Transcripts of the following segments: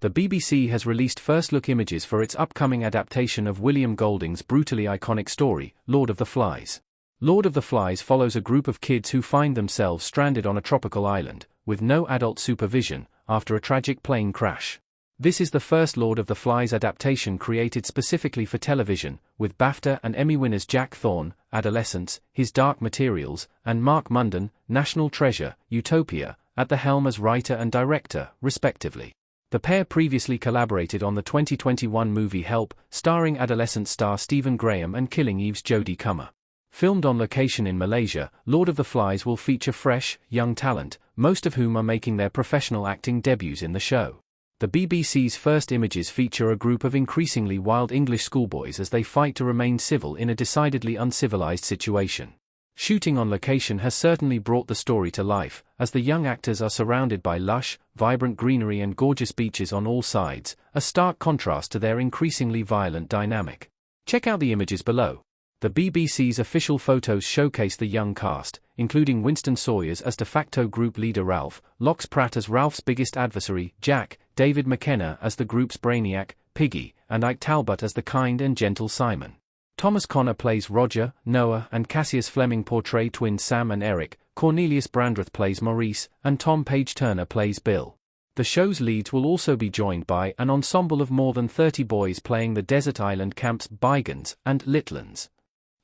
The BBC has released first-look images for its upcoming adaptation of William Golding's brutally iconic story, Lord of the Flies. Lord of the Flies follows a group of kids who find themselves stranded on a tropical island, with no adult supervision, after a tragic plane crash. This is the first Lord of the Flies adaptation created specifically for television, with BAFTA and Emmy winners Jack Thorne, Adolescence, His Dark Materials, and Mark Munden, National Treasure, Utopia, at the helm as writer and director, respectively. The pair previously collaborated on the 2021 movie Help, starring Adolescence star Stephen Graham and Killing Eve's Jodie Comer. Filmed on location in Malaysia, Lord of the Flies will feature fresh, young talent, most of whom are making their professional acting debuts in the show. The BBC's first images feature a group of increasingly wild English schoolboys as they fight to remain civil in a decidedly uncivilized situation. Shooting on location has certainly brought the story to life, as the young actors are surrounded by lush, vibrant greenery and gorgeous beaches on all sides, a stark contrast to their increasingly violent dynamic. Check out the images below. The BBC's official photos showcase the young cast, including Winston Sawyers as de facto group leader Ralph, Lox Pratt as Ralph's biggest adversary, Jack, David McKenna as the group's brainiac, Piggy, and Ike Talbot as the kind and gentle Simon. Thomas Connor plays Roger, Noah and Cassius Fleming portray twins Sam and Eric, Cornelius Brandreth plays Maurice, and Tom Page Turner plays Bill. The show's leads will also be joined by an ensemble of more than 30 boys playing the desert island camps Bygons and Litlands.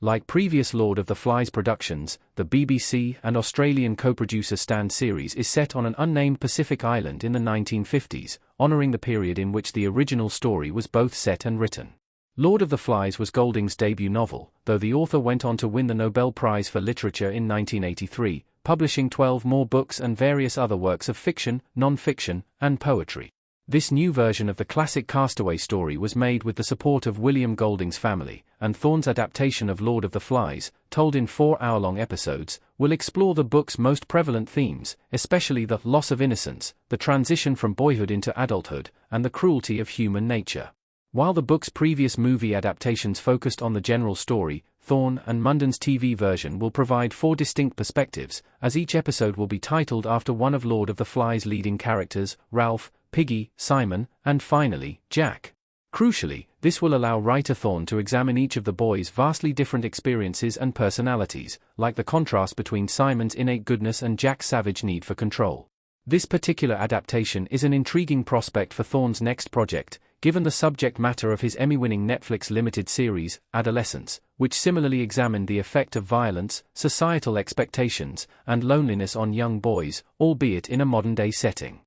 Like previous Lord of the Flies productions, the BBC and Australian co-producer Stan series is set on an unnamed Pacific island in the 1950s, honouring the period in which the original story was both set and written. Lord of the Flies was Golding's debut novel, though the author went on to win the Nobel Prize for Literature in 1983, publishing 12 more books and various other works of fiction, non-fiction, and poetry. This new version of the classic Castaway story was made with the support of William Golding's family, and Thorne's adaptation of Lord of the Flies, told in 4-hour-long episodes, will explore the book's most prevalent themes, especially the loss of innocence, the transition from boyhood into adulthood, and the cruelty of human nature. While the book's previous movie adaptations focused on the general story, Thorne and Munden's TV version will provide 4 distinct perspectives, as each episode will be titled after one of Lord of the Flies' leading characters, Ralph, Piggy, Simon, and finally, Jack. Crucially, this will allow writer Thorne to examine each of the boys' vastly different experiences and personalities, like the contrast between Simon's innate goodness and Jack's savage need for control. This particular adaptation is an intriguing prospect for Thorne's next project, given the subject matter of his Emmy-winning Netflix limited series, Adolescence, which similarly examined the effect of violence, societal expectations, and loneliness on young boys, albeit in a modern-day setting.